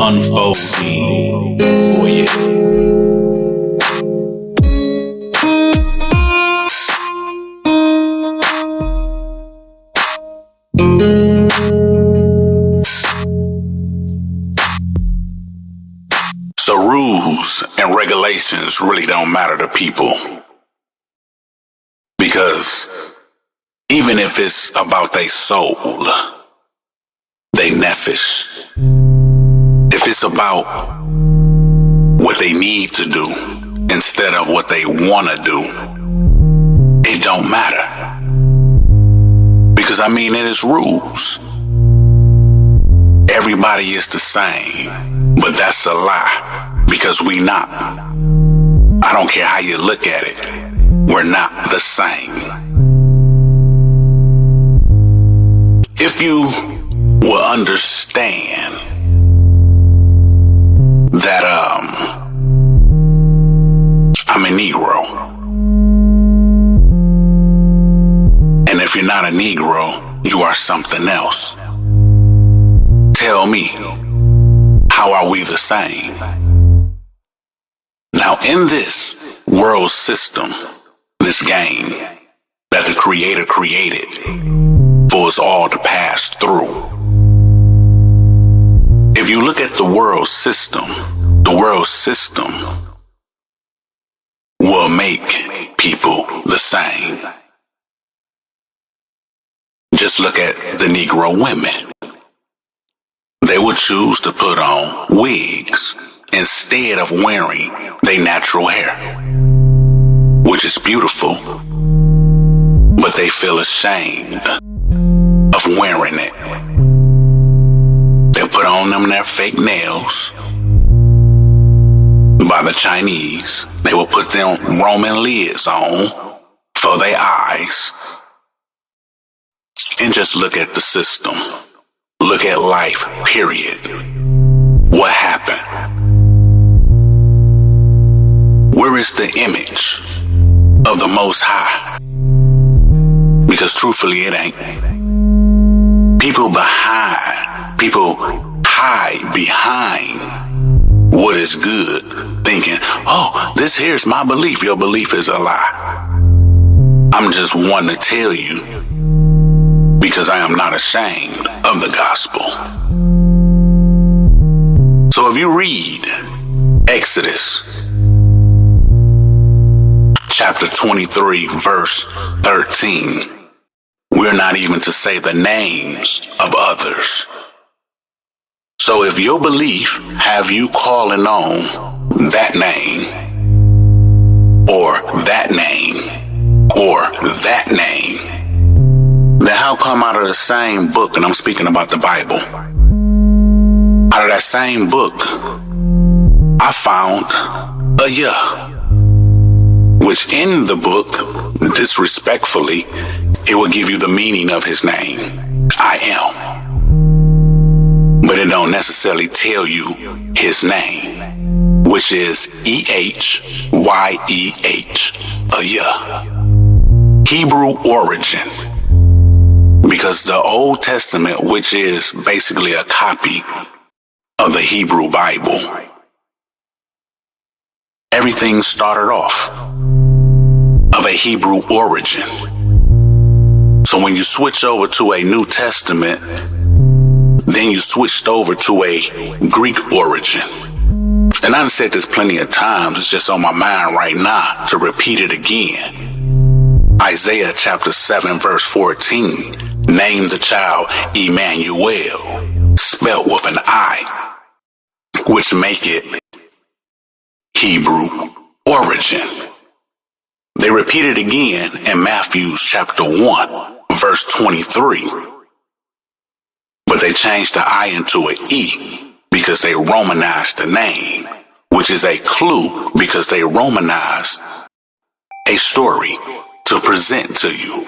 UnFolDing, VoYagE. So rules and regulations really don't matter to people, because even if it's about their soul, they nefesh, if it's about what they need to do instead of what they want to do, it don't matter. Because it is rules. Everybody is the same, but that's a lie, because we not. I don't care how you look at it, we're not the same. If you will understand that I'm a Negro, and if you're not a Negro, you are something else. Tell me, how are we the same? Now, in this world system, this game that the Creator created for us all to pass through, if you look at the world system will make people the same. Just look at the Negro women. They would choose to put on wigs instead of wearing their natural hair, which is beautiful, but they feel ashamed of wearing it. They'll put on them their fake nails by the Chinese. They will put them Roman lids on for their eyes. And just look at the system. Look at life, period. What happened? Where is the image of the Most High? Because truthfully, it ain't. People hide behind what is good, thinking, oh, this here's my belief. Your belief is a lie. I'm just wanting to tell you, because I am not ashamed of the gospel. So if you read Exodus chapter 23, verse 13, we're not even to say the names of others. So if your belief have you calling on that name, or that name, or that name, then how come out of the same book, and I'm speaking about the Bible, out of that same book, I found Ehyeh, which in the book, disrespectfully, it will give you the meaning of his name, I am. But it don't necessarily tell you his name, which is Ehyeh, Ehyeh, Hebrew origin. Because the Old Testament, which is basically a copy of the Hebrew Bible, everything started off of a Hebrew origin. So when you switch over to a New Testament, then you switched over to a Greek origin. And I've said this plenty of times, it's just on my mind right now to repeat it again. Isaiah chapter 7 verse 14, name the child Emmanuel, spelt with an I, which make it Hebrew origin. They repeat it again in Matthew chapter 1 verse 23. But they changed the I into an E because they Romanized the name, which is a clue because they Romanized a story to present to you.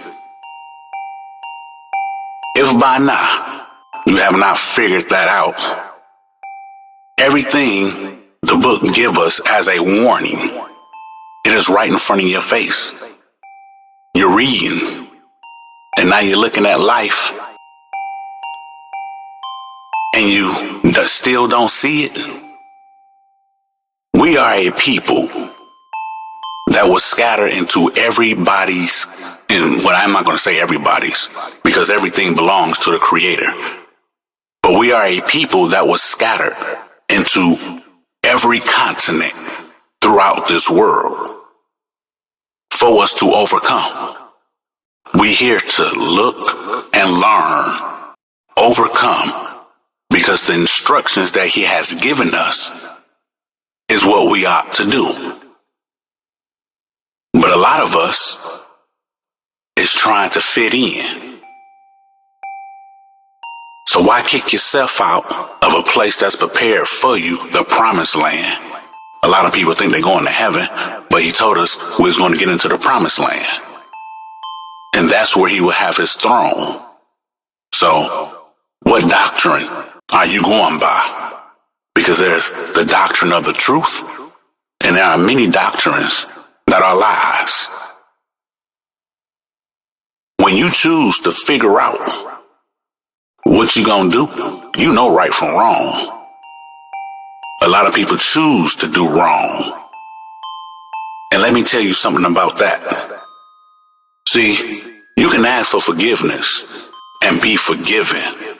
If by now you have not figured that out, everything the book gives us as a warning, it is right in front of your face. You're reading, and now you're looking at life and you still don't see it? We are a people that was scattered into everybody's, and well, I'm not going to say everybody's, because everything belongs to the Creator. But we are a people that was scattered into every continent throughout this world for us to overcome. We here to look and learn, overcome, because the instructions that He has given us is what we ought to do. But a lot of us is trying to fit in. So why kick yourself out of a place that's prepared for you, the promised land? A lot of people think they're going to heaven, but He told us we was going to get into the promised land. And that's where He will have His throne. So what doctrine are you going by? Because there's the doctrine of the truth, and there are many doctrines that are lies. When you choose to figure out what you gonna do, you know right from wrong. A lot of people choose to do wrong. And let me tell you something about that. See, you can ask for forgiveness and be forgiven.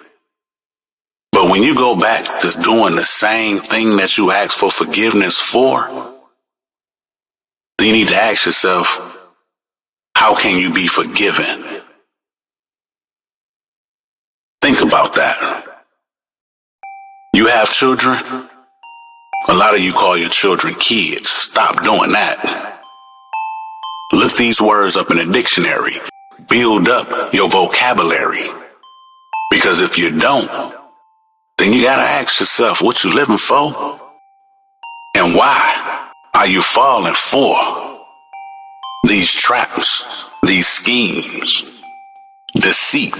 But when you go back to doing the same thing that you asked for forgiveness for, you need to ask yourself, how can you be forgiven? Think about that. You have children? A lot of you call your children kids. Stop doing that. Look these words up in a dictionary. Build up your vocabulary. Because if you don't, then you gotta ask yourself what you living for and why are you falling for these traps, these schemes, deceit.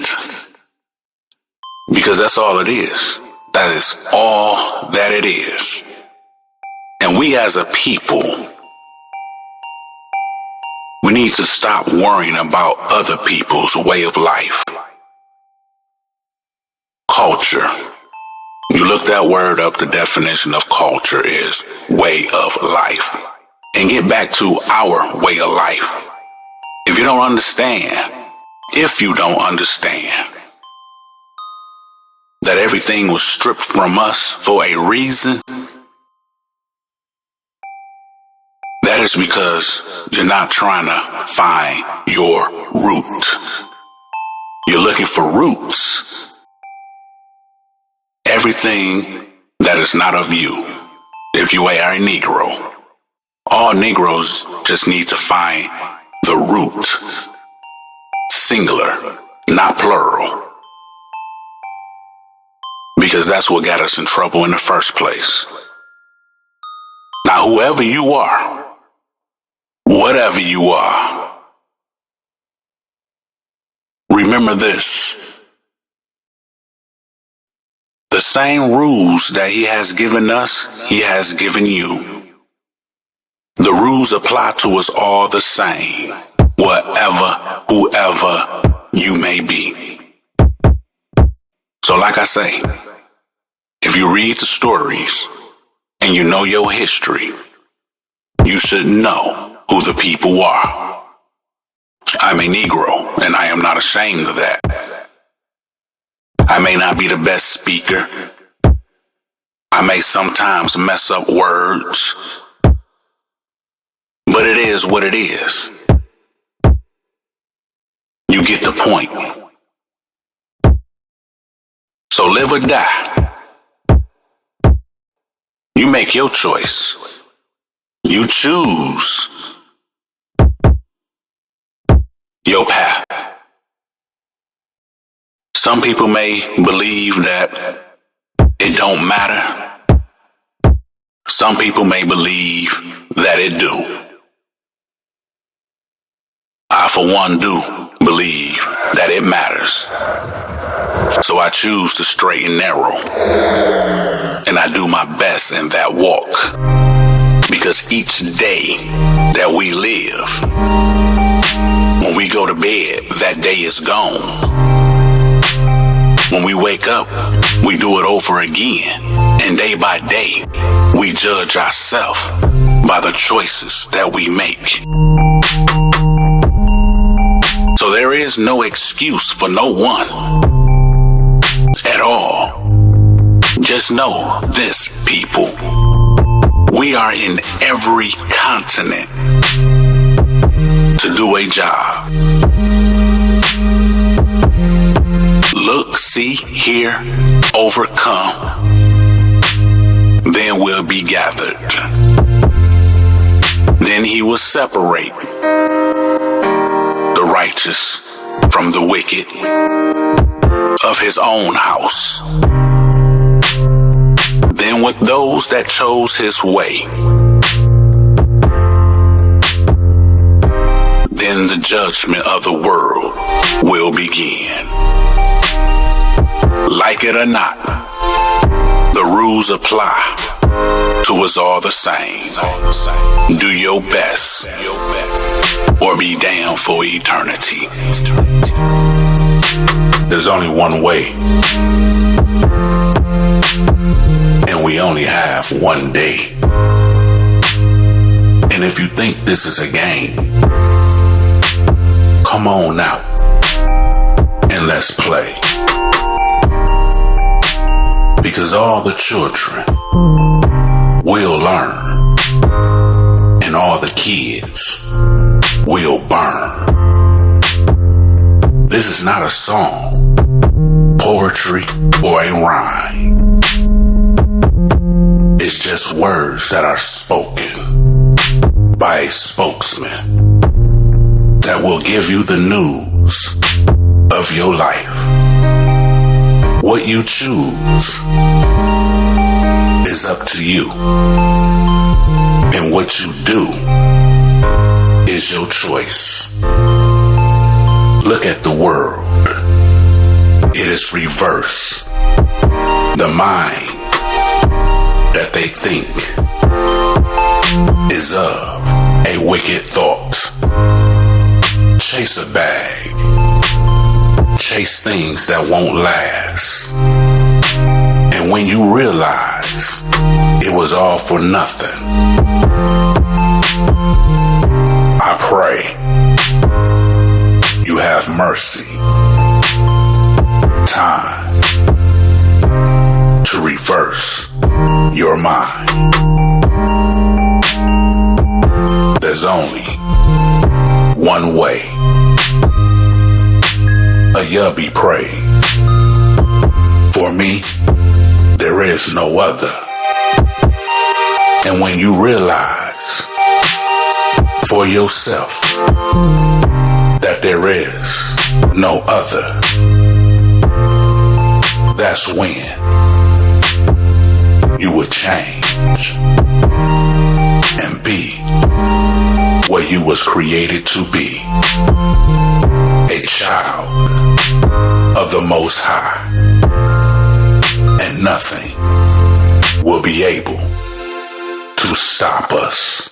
Because that's all it is. That is all that it is. And we as a people, we need to stop worrying about other people's way of life. Culture. You look that word up, the definition of culture is way of life. And get back to our way of life. If you don't understand that everything was stripped from us for a reason, that is because you're not trying to find your root. You're looking for roots. Everything that is not of you, if you are a Negro, all Negroes just need to find the root. Singular, not plural. Because that's what got us in trouble in the first place. Now, whoever you are, whatever you are, remember this. The same rules that He has given us, He has given you. The rules apply to us all the same, whoever you may be. So like I say, if you read the stories and you know your history, you should know who the people are. I'm a Negro, and I am not ashamed of that. I may not be the best speaker. I may sometimes mess up words. But it is what it is. You get the point. So live or die. You make your choice. You choose your path. Some people may believe that it don't matter. Some people may believe that it do. I, for one, do believe that it matters. So I choose to straight and narrow. And I do my best in that walk. Because each day that we live, when we go to bed, that day is gone. When we wake up, we do it over again. And day by day, we judge ourselves by the choices that we make. So there is no excuse for no one at all. Just know this, people. We are in every continent to do a job. Look, see, hear, overcome. Then we'll be gathered. Then he will separate the righteous from the wicked of his own house. Then with those that chose his way, then the judgment of the world will begin. Like it or not, the rules apply to us all the same. Do your best or be damned for eternity. There's only one way, and we only have one day. And if you think this is a game, come on out and let's play. Because all the children will learn, and all the kids will burn. This is not a song, poetry, or a rhyme. It's just words that are spoken by a spokesman that will give you the news of your life. What you choose is up to you, and what you do is your choice. Look at the world. It is reverse. The mind that they think is of a wicked thought. Chase a bag. Chase things that won't last. And when you realize it was all for nothing, I pray you have mercy. Time to reverse your mind. There's only one way. Ehyeh be praised. For me, there is no other. And when you realize for yourself that there is no other, that's when you would change and be what you was created to be. A child of the Most High, and nothing will be able to stop us.